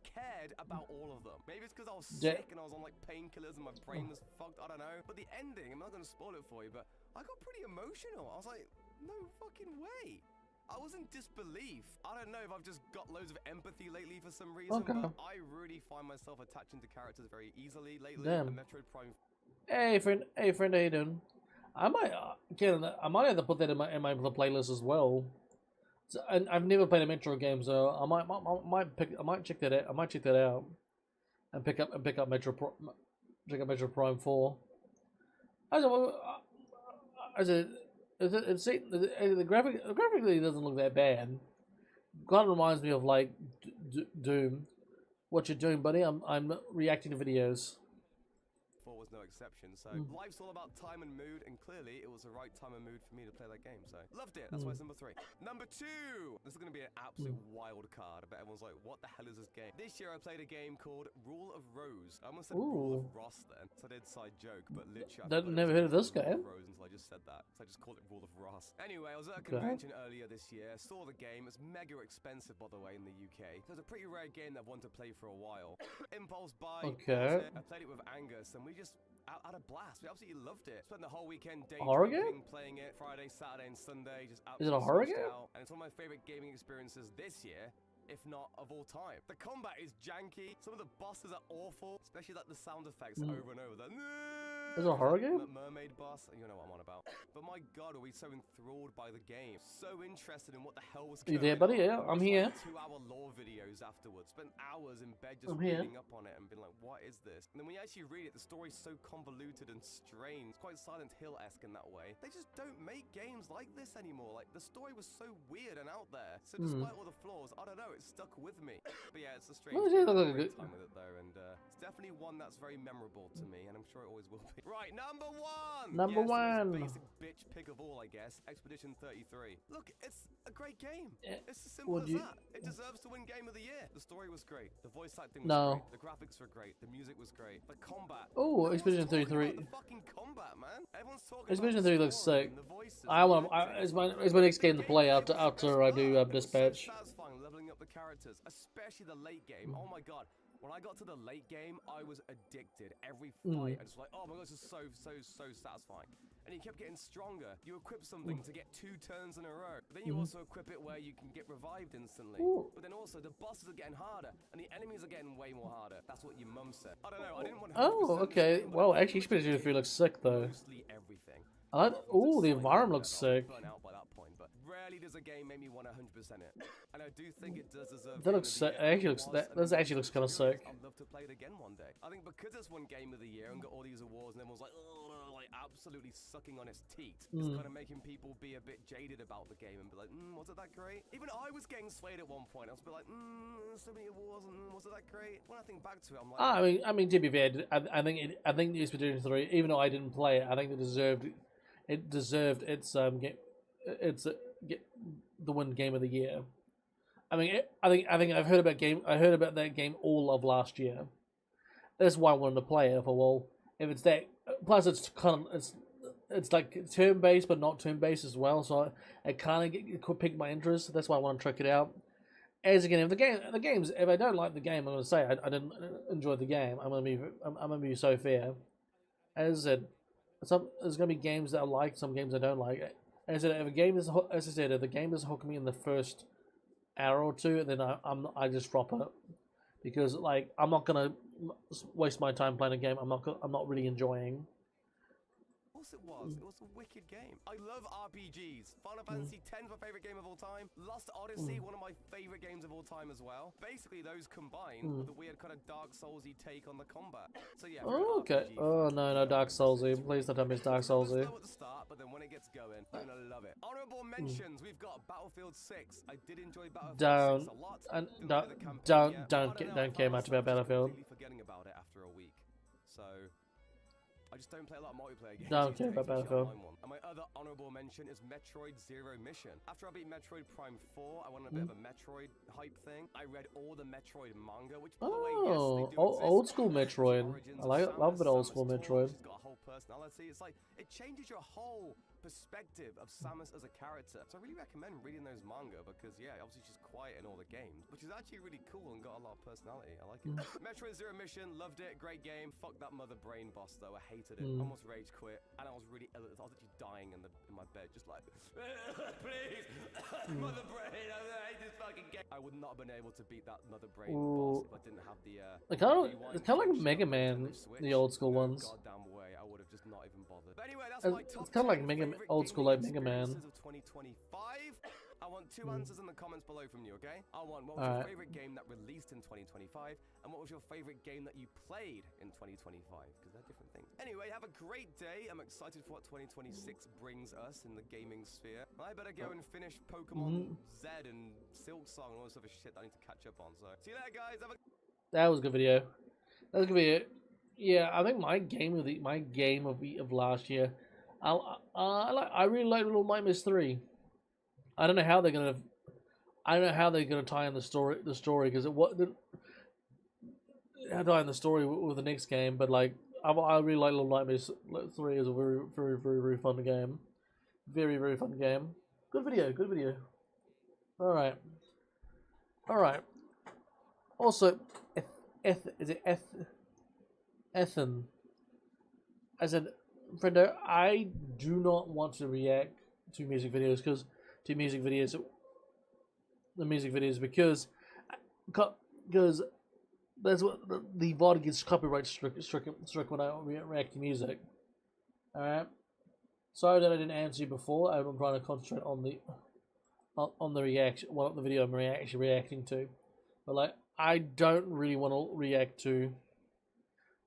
cared about all of them. Maybe it's because I was sick and I was on like painkillers and my brain was fucked. I don't know. But the ending, I'm not going to spoil it for you, but I got pretty emotional. I was like, no fucking way. I was in disbelief. I don't know if I've just got loads of empathy lately for some reason, but I really find myself attaching to characters very easily lately. Damn. Metroid Prime. Hey friend, how you doing? I might have to put that in my playlist as well. So, and I've never played a Metro game, so I might check that out. I might check that out and pick up Metro Prime 4. Graphically it doesn't look that bad. Kind of reminds me of like Doom. What you're doing, buddy? I'm reacting to videos. Was no exception. So life's all about time and mood, and clearly it was the right time and mood for me to play that game. So loved it. That's why it's number 3. Number 2. This is going to be an absolute wild card. I bet everyone's like, what the hell is this game? This year I played a game called Rule of Rose. I almost said Rule of Ross then, so I did side joke, but literally I never heard of this game. Rose until I just said that, so I just called it Rule of Ross. Anyway, I was at a convention earlier this year, saw the game. It's mega expensive, by the way, in the UK. So it's a pretty rare game that I've wanted to play for a while. Impulse buy. Okay. I played it with Angus, and we just had a blast. We absolutely loved it. Spent the whole weekend day playing it. Friday, Saturday, and Sunday. Just is it a horror game? And it's one of my favorite gaming experiences this year, if not of all time. The combat is janky. Some of the bosses are awful, especially like the sound effects over and over. Is it a horror game? Mermaid boss, you know what I'm on about. But my god, are we so enthralled by the game. So interested in what the hell was going on. You there, buddy? Yeah, I'm here. Like 2-hour lore videos afterwards. Spent hours in bed just reading up on it and being like, what is this? And then when you actually read it, the story's so convoluted and strange. It's quite Silent Hill-esque in that way. They just don't make games like this anymore. Like, the story was so weird and out there. So despite all the flaws, I don't know, it stuck with me. But yeah, it's a strange game. Great time with it though, and it's definitely one that's very memorable to me, and I'm sure it always will be. Right, number 1! Number 1! Basic bitch pick of all, I guess. Expedition 33. Look, it's a great game. It's as simple as that. It deserves to win Game of the Year. The story was great. The voice acting was great. The graphics were great. The music was great. The combat. Oh, Expedition 33. The fucking combat, man. Everyone's talking Expedition about 33 looks sick. voices. It's my next game to play after I do Dispatch. So satisfying leveling up the characters, especially the late game. Oh my god. When I got to the late game, I was addicted. Every fight, I just like, oh my god, this is so satisfying. And you kept getting stronger. You equip something to get 2 turns in a row. But then you also equip it where you can get revived instantly. But then also, the bosses are getting harder, and the enemies are getting way more harder. That's what your mum said. I don't know, I didn't want to. Oh, okay. Well, actually, Expedition 33 looks sick, though. Mostly everything. The environment looks sick. Burnt out by that point, but rarely does a game make me want to 100% it, and I do think it does deserve. That looks sick. This actually looks kind of sick. I'd love to play it again one day. I think because it's won Game of the Year and got all these awards, and everyone's like, oh, like absolutely sucking on its teat. It's kind of making people be a bit jaded about the game and be like, was it that great? Even I was getting swayed at one point. I was like, so many awards, and was it that great? When I think back to it, I'm like, I mean, to be fair, I think Expedition 3, even though I didn't play it, I think it deserved its the win Game of the Year. I mean, I think I heard about that game all of last year. That's why I wanted to play it. For well, if it's that, plus it's kind of it's like turn based but not turn based as well. So it kind of piqued my interest. That's why I want to check it out. As again, if I don't like the game, I'm gonna say I didn't enjoy the game. I'm gonna be so fair. As I said, there's gonna be games that I like, some games I don't like. As I said, if the game doesn't hook me in the first hour or two, then I just drop it, because like I'm not gonna waste my time playing a game I'm not really enjoying. Of course it was. It was a wicked game. I love RPGs. Final Fantasy X, my favorite game of all time. Lost Odyssey, one of my favorite games of all time as well. Basically, those combined with a weird kind of Dark Souls-y take on the combat. So yeah. Oh, okay. Oh no, Dark Soulsy. Please don't tell me it's Dark Soulsy. Slow at the start, but then when it gets going, you're gonna love it. Honorable mentions. We've got Battlefield 6. I did enjoy Battlefield 6 a lot. Don't care much about Battlefield. Completely forgetting about it after a week. So I just don't play a lot of multiplayer games. Don't care about Battlefield. And my other honorable mention is Metroid Zero Mission. After I beat Metroid Prime 4, I went on a bit of a Metroid hype thing. I read all the Metroid manga, which by the way, yes, they do old exist. school Metroid. I love a bit old school Metroid. She's got a whole personality. It's like it changes your whole perspective of Samus as a character. So I really recommend reading those manga because yeah, obviously she's quiet in all the games, which is actually really cool and got a lot of personality. I like it. Metroid Zero Mission, loved it, great game. Fuck that mother brain boss though. I hated it. Almost rage quit, and I was really ill. I was actually dying in my bed, just like please, mother brain. I hate this fucking game. I would not have been able to beat that mother brain boss if I didn't have the. It's kind of like Mega Man, the old school ones. Goddamn way, I would have just not even bothered. But anyway, that's my top It's kind of like 10 old school like Mega Man. of 2025. I want 2 answers in the comments below from you, okay? I want what was your favorite game that released in 2025, and what was your favorite game that you played in 2025, because they're different things. Anyway, have a great day. I'm excited for what 2026 brings us in the gaming sphere. I better go and finish Pokemon Z and Silk Song and all this other shit that I need to catch up on. So, see you later, guys. That was a good video. That was a good video. Yeah, I think my game of last year, I really like Little Nightmares 3. I don't know how they're gonna tie in the story because tie in the story with the next game. But like, I really like Little Nightmares 3 is a very, very, very, very fun game. Very, very fun game. Good video. Good video. All right. Also, Ethan. I said, Friendo, I do not want to react to music videos because because that's what the VOD gets copyright stricken when I react to music. All right. Sorry that I didn't answer you before. I'm trying to concentrate on the reaction, the video I'm actually reacting to. But like, I don't really want to react to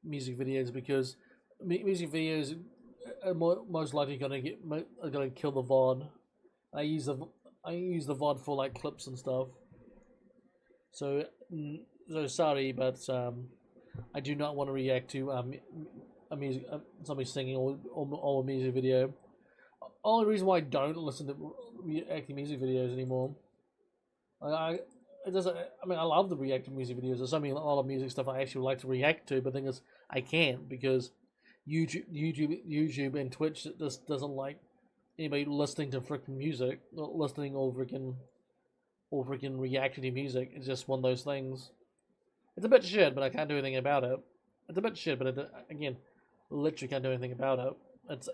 music videos because music videos are most likely gonna kill the VOD. I use the VOD for like clips and stuff. So sorry, but I do not want to react to somebody singing or a music video. Only reason why I don't listen to reacting music videos anymore. I love the reacting music videos. There's a lot of music stuff I actually like to react to, but the thing is, I can't because YouTube and Twitch just doesn't like anybody listening to freaking music, listening or freaking reacting to music. It's just one of those things. It's a bit shit, but I can't do anything about it. It's a bit shit, but again, literally can't do anything about it. It's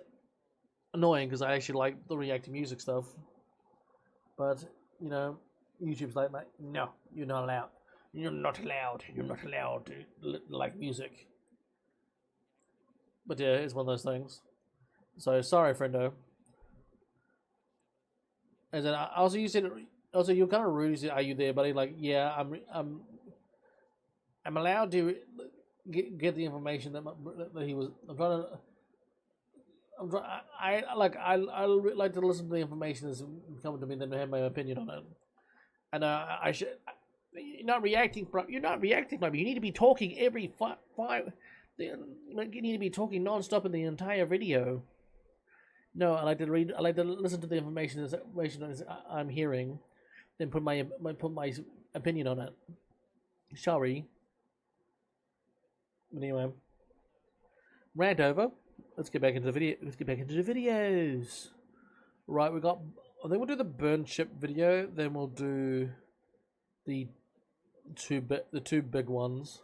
annoying because I actually like the reacting music stuff, but YouTube's like, no, you're not allowed. You're not allowed to like music. But yeah, it's one of those things. So sorry, friendo. And then also you said, also you kind of rude. You said, "Are you there, buddy?" Like, yeah, I'm allowed to get the information that he was. I'm trying to. I like to listen to the information that's coming to me, then have my opinion on it. And I should. You're not reacting. You're not reacting, baby. You need to be talking every five. You need to be talking non-stop in the entire video. No, I like to read. I like to listen to the information I'm hearing, then put my opinion on it. Sorry. Anyway, rant over. Let's get back into the video. Let's get back into the videos. Right, we got. I think we'll do the burn chip video. Then we'll do the two big ones.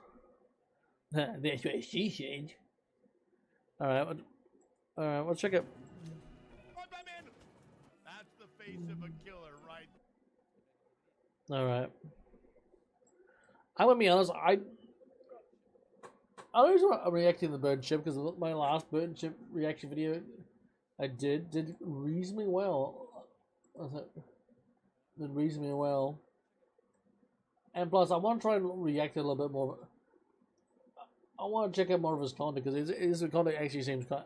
That's what she said. All right. Let's check it. That's the face of a killer, right? All right. I'm gonna be honest. I always reacting to the burn chip because my last burn chip reaction video I did reasonably well. Did reasonably well. And plus, I want to try and react a little bit more. I want to check out more of his content because his content actually seems quite.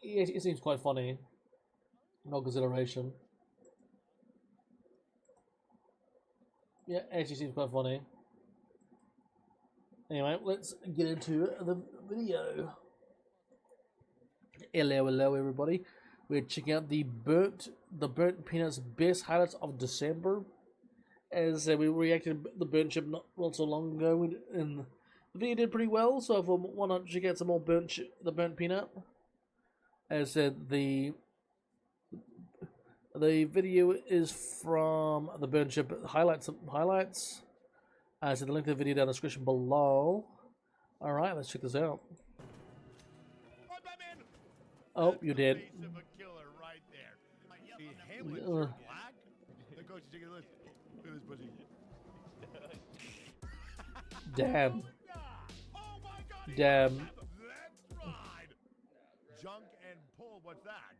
It seems quite funny. No consideration. Yeah, actually seems quite funny. Anyway, let's get into the video. Hello, everybody. We're checking out the burnt peanuts best highlights of December. As we reacted to the burnt chip not so long ago, and the video did pretty well. So I thought, why not check out some more the burnt peanut? As said, the video is from the burnt chip highlights. So the link to the video down in the description below. All right, let's check this out. Oh, you did. Damn. Damn. Junk and pull, what's that?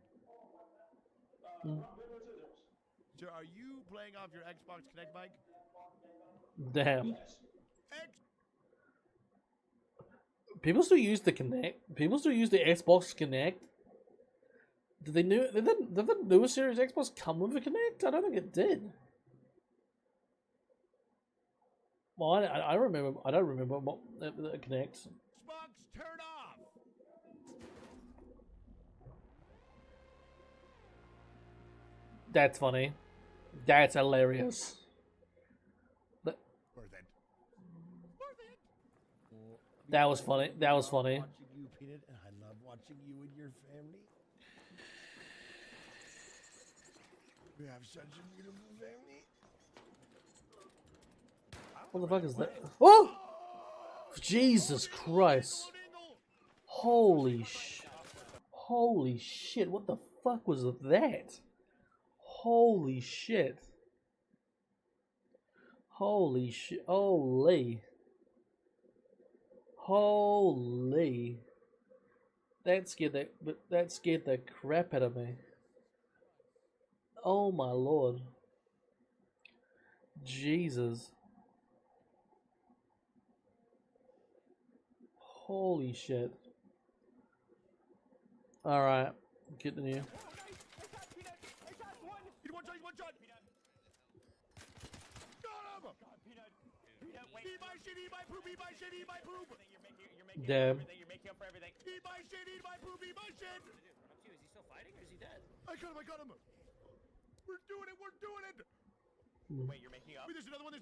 So are you playing off your Xbox Connect mic? Damn. People still use the Connect. People still use the Xbox Connect. Did the newest series Xbox come with a Connect? I don't think it did. Well, I remember. I don't remember what the Connect. Xbox, turn off. That's funny. That's hilarious. That was funny. That was funny. Watching you, Peanut, and I love watching you and your family. We have such a beautiful family. What the fuck is that? Oh! Jesus Christ! Holy shit! What the fuck was that? Holy shit! Holy shit! Holy! Holy! That scared the crap out of me. Oh my lord! Jesus! Holy shit! All right, continue. Damn. You're making up for everything. Eat my shit, eat my poop, eat my shit. Is he still fighting or is he dead? I got him. We're doing it. Wait, you're making up? Wait, there's another one.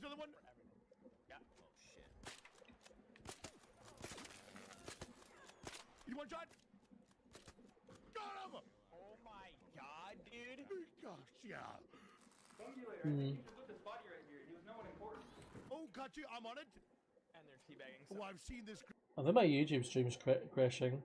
Yeah. Oh, shit. You want shot? Got him! Oh my god, dude. Gosh, yeah. Thank you later. I think you just looked his body right here. He was no one important. Oh, got you. I'm on it. And they're teabagging. Oh, I've seen this. I think my YouTube stream is crashing.